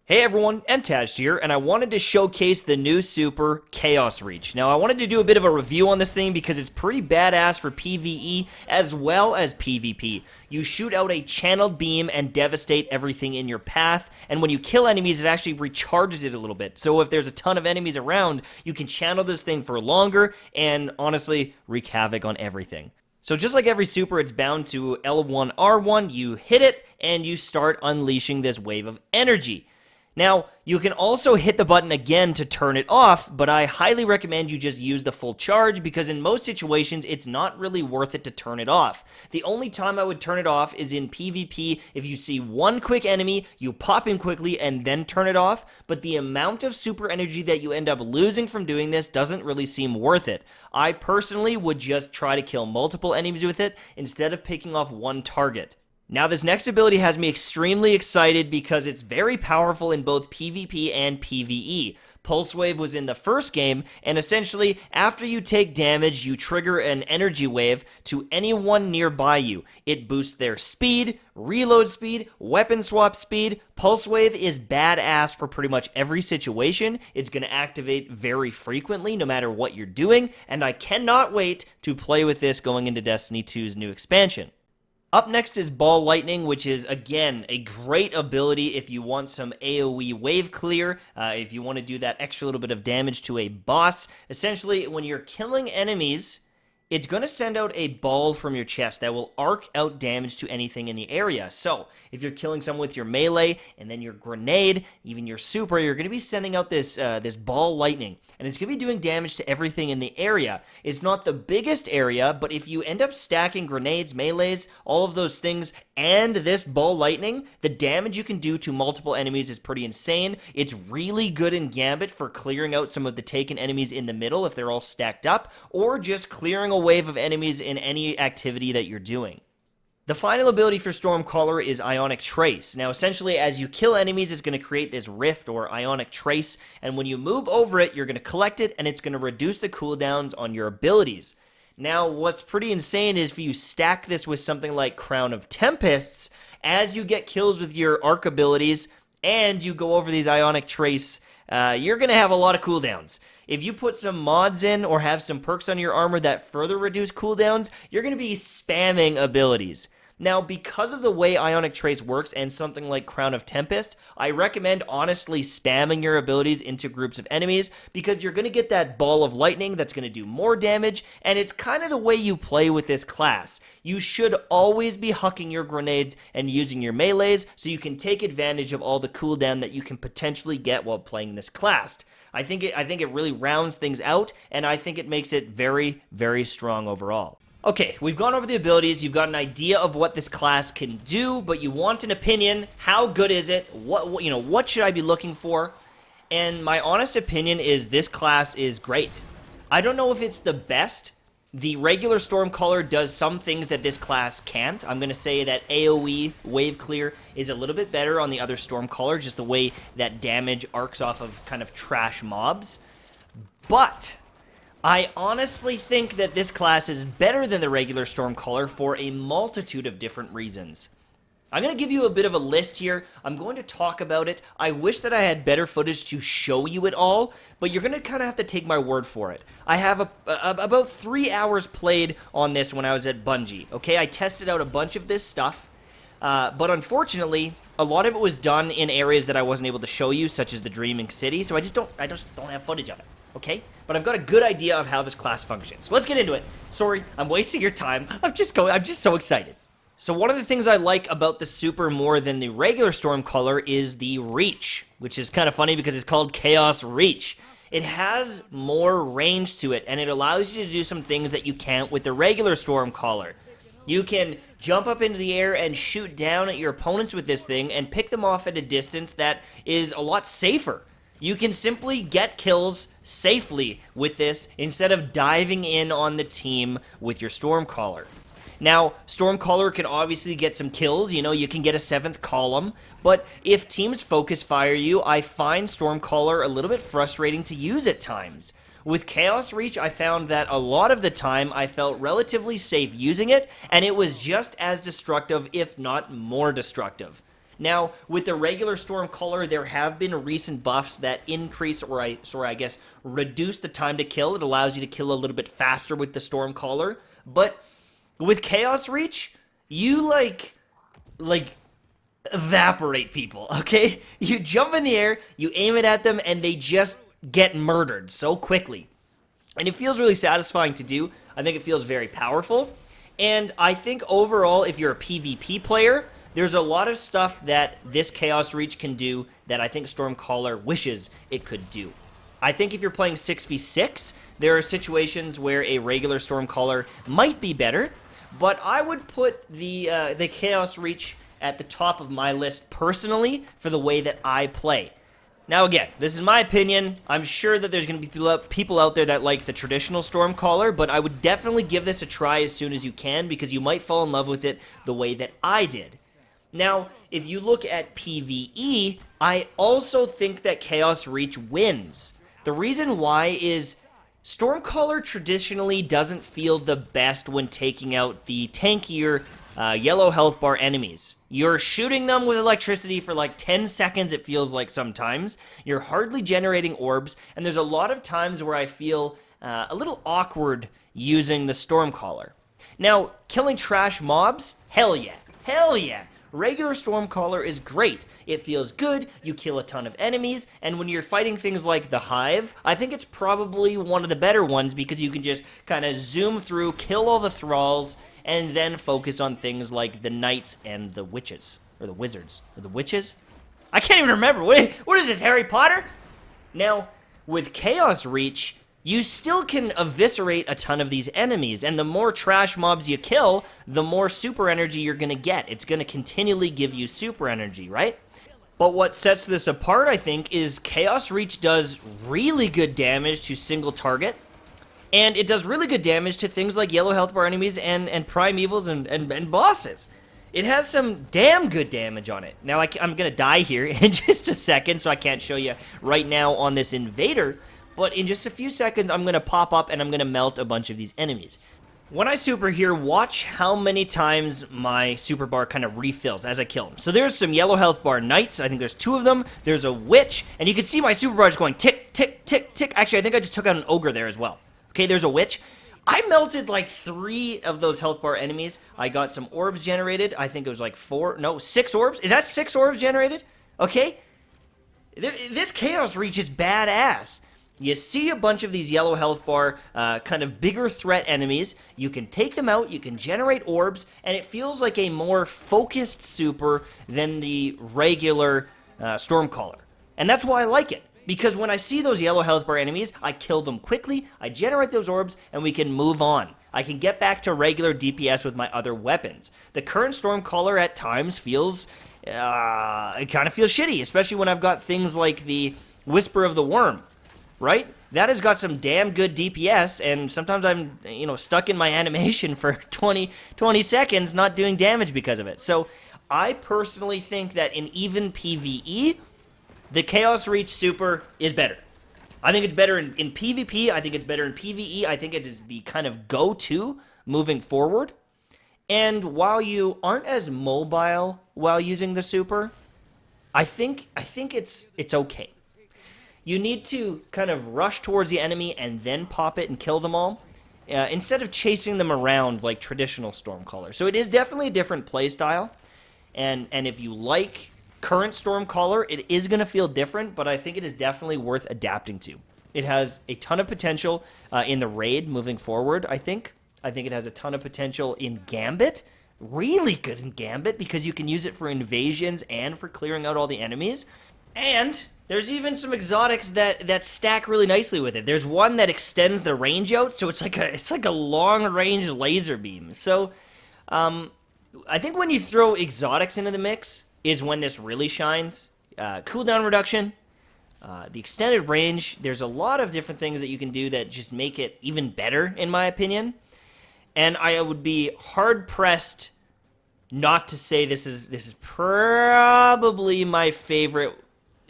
Hey everyone, Mtashed here, and I wanted to showcase the new super, Chaos Reach. Now, I wanted to do a bit of a review on this thing because it's pretty badass for PvE as well as PvP. You shoot out a channeled beam and devastate everything in your path, and when you kill enemies, it actually recharges it a little bit. So if there's a ton of enemies around, you can channel this thing for longer and, honestly, wreak havoc on everything. So just like every super, it's bound to L1, R1, you hit it, and you start unleashing this wave of energy. Now, you can also hit the button again to turn it off, but I highly recommend you just use the full charge because in most situations, it's not really worth it to turn it off. The only time I would turn it off is in PvP. If you see one quick enemy, you pop him quickly and then turn it off, but the amount of super energy that you end up losing from doing this doesn't really seem worth it. I personally would just try to kill multiple enemies with it instead of picking off one target. Now, this next ability has me extremely excited because it's very powerful in both PvP and PvE. Pulse Wave was in the first game, and essentially, after you take damage, you trigger an energy wave to anyone nearby you. It boosts their speed, reload speed, weapon swap speed. Pulse Wave is badass for pretty much every situation. It's going to activate very frequently, no matter what you're doing, and I cannot wait to play with this going into Destiny 2's new expansion. Up next is Ball Lightning, which is, again, a great ability if you want some AoE wave clear, if you want to do that extra little bit of damage to a boss. Essentially, when you're killing enemies, it's going to send out a ball from your chest that will arc out damage to anything in the area. So, if you're killing someone with your melee, and then your grenade, even your super, you're going to be sending out this ball lightning. And it's going to be doing damage to everything in the area. It's not the biggest area, but if you end up stacking grenades, melees, all of those things, and this ball lightning, the damage you can do to multiple enemies is pretty insane. It's really good in Gambit for clearing out some of the taken enemies in the middle if they're all stacked up, or just clearing a wave of enemies in any activity that you're doing. The final ability for Stormcaller is Ionic Trace. Now, essentially, as you kill enemies, it's going to create this rift or Ionic Trace, and when you move over it, you're going to collect it, and it's going to reduce the cooldowns on your abilities. Now, what's pretty insane is if you stack this with something like Crown of Tempests, as you get kills with your arc abilities, and you go over these Ionic Trace, you're going to have a lot of cooldowns. If you put some mods in or have some perks on your armor that further reduce cooldowns, you're going to be spamming abilities. Now, because of the way Ionic Trace works and something like Crown of Tempest, I recommend honestly spamming your abilities into groups of enemies because you're going to get that ball of lightning that's going to do more damage, and it's kind of the way you play with this class. You should always be hucking your grenades and using your melees so you can take advantage of all the cooldown that you can potentially get while playing this class. I think it really rounds things out, and I think it makes it very, very strong overall. Okay, we've gone over the abilities, you've got an idea of what this class can do, but you want an opinion. How good is it? What should I be looking for? And my honest opinion is this class is great. I don't know if it's the best. The regular Stormcaller does some things that this class can't. I'm going to say that AoE wave clear is a little bit better on the other Stormcaller, just the way that damage arcs off of kind of trash mobs. But I honestly think that this class is better than the regular Stormcaller for a multitude of different reasons. I'm going to give you a bit of a list here. I'm going to talk about it. I wish that I had better footage to show you it all, but you're going to kind of have to take my word for it. I have about 3 hours played on this when I was at Bungie. Okay, I tested out a bunch of this stuff, but unfortunately, a lot of it was done in areas that I wasn't able to show you, such as the Dreaming City, so I just don't have footage of it. Okay? But I've got a good idea of how this class functions. So let's get into it. Sorry, I'm wasting your time. I'm just so excited. So one of the things I like about the super more than the regular Stormcaller is the reach, which is kind of funny because it's called Chaos Reach. It has more range to it, and it allows you to do some things that you can't with the regular Stormcaller. You can jump up into the air and shoot down at your opponents with this thing and pick them off at a distance that is a lot safer. You can simply get kills safely with this instead of diving in on the team with your Stormcaller. Now, Stormcaller can obviously get some kills, you can get a 7th column, but if teams focus fire you, I find Stormcaller a little bit frustrating to use at times. With Chaos Reach, I found that a lot of the time I felt relatively safe using it, and it was just as destructive, if not more destructive. Now, with the regular Stormcaller, there have been recent buffs that increase, or I guess, reduce the time to kill. It allows you to kill a little bit faster with the Stormcaller. But with Chaos Reach, you, like, evaporate people, okay? You jump in the air, you aim it at them, and they just get murdered so quickly. And it feels really satisfying to do. I think it feels very powerful. And I think overall, if you're a PvP player, there's a lot of stuff that this Chaos Reach can do that I think Stormcaller wishes it could do. I think if you're playing 6v6, there are situations where a regular Stormcaller might be better, but I would put the Chaos Reach at the top of my list personally for the way that I play. Now again, this is my opinion. I'm sure that there's going to be people out there that like the traditional Stormcaller, but I would definitely give this a try as soon as you can because you might fall in love with it the way that I did. Now, if you look at PvE, I also think that Chaos Reach wins. The reason why is Stormcaller traditionally doesn't feel the best when taking out the tankier yellow health bar enemies. You're shooting them with electricity for like 10 seconds, it feels like sometimes. You're hardly generating orbs, and there's a lot of times where I feel a little awkward using the Stormcaller. Now, killing trash mobs? Hell yeah. Hell yeah. Regular Stormcaller is great. It feels good, you kill a ton of enemies, and when you're fighting things like the Hive, I think it's probably one of the better ones because you can just kind of zoom through, kill all the thralls, and then focus on things like the knights and the witches. Or the wizards. Or the witches? I can't even remember. What is this, Harry Potter? Now, with Chaos Reach, you still can eviscerate a ton of these enemies, and the more trash mobs you kill, the more super energy you're going to get. It's going to continually give you super energy, right? But what sets this apart, I think, is Chaos Reach does really good damage to single target, and it does really good damage to things like yellow health bar enemies and primevals and bosses. It has some damn good damage on it. Now, I'm going to die here in just a second, so I can't show you right now on this invader, but in just a few seconds, I'm going to pop up and I'm going to melt a bunch of these enemies. When I super here, watch how many times my super bar kind of refills as I kill them. So there's some yellow health bar knights. I think there's 2 of them. There's a witch, and you can see my super bar is going tick, tick, tick, tick. Actually, I think I just took out an ogre there as well. Okay, there's a witch. I melted like 3 of those health bar enemies. I got some orbs generated. I think it was like 6 orbs. Is that 6 orbs generated? Okay. This Chaos Reach is badass. You see a bunch of these yellow health bar, kind of bigger threat enemies. You can take them out, you can generate orbs, and it feels like a more focused super than the regular Stormcaller. And that's why I like it. Because when I see those yellow health bar enemies, I kill them quickly, I generate those orbs, and we can move on. I can get back to regular DPS with my other weapons. The current Stormcaller at times feels, it kind of feels shitty, especially when I've got things like the Whisper of the Worm. Right? That has got some damn good DPS, and sometimes I'm, stuck in my animation for 20 seconds not doing damage because of it. So, I personally think that in even PvE, the Chaos Reach super is better. I think it's better in PvP, I think it's better in PvE, I think it is the kind of go-to moving forward. And while you aren't as mobile while using the super, I think it's okay. You need to kind of rush towards the enemy and then pop it and kill them all, instead of chasing them around like traditional Stormcaller. So it is definitely a different playstyle, and if you like current Stormcaller, it is going to feel different, but I think it is definitely worth adapting to. It has a ton of potential in the raid moving forward, I think. I think it has a ton of potential in Gambit. Really good in Gambit, because you can use it for invasions and for clearing out all the enemies. And there's even some exotics that stack really nicely with it. There's one that extends the range out, so it's like a long-range laser beam. So, I think when you throw exotics into the mix is when this really shines. Cooldown reduction, the extended range. There's a lot of different things that you can do that just make it even better, in my opinion. And I would be hard-pressed not to say this is probably my favorite.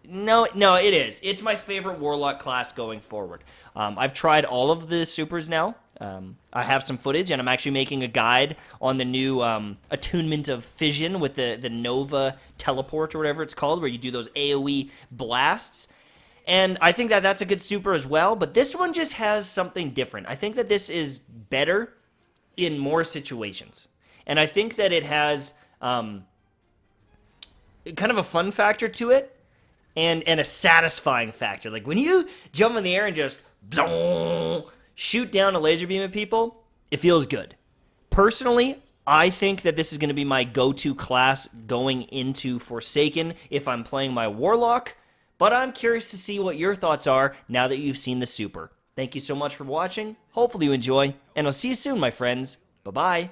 No, it is. It's my favorite Warlock class going forward. I've tried all of the supers now. I have some footage, and I'm actually making a guide on the new attunement of fission with the Nova teleport or whatever it's called, where you do those AoE blasts. And I think that that's a good super as well, but this one just has something different. I think that this is better in more situations. And I think that it has kind of a fun factor to it and a satisfying factor. Like when you jump in the air and just shoot down a laser beam at people, it feels good. Personally, I think that this is going to be my go-to class going into Forsaken if I'm playing my Warlock. But I'm curious to see what your thoughts are now that you've seen the super. Thank you so much for watching. Hopefully you enjoy, and I'll see you soon, my friends. Bye-bye.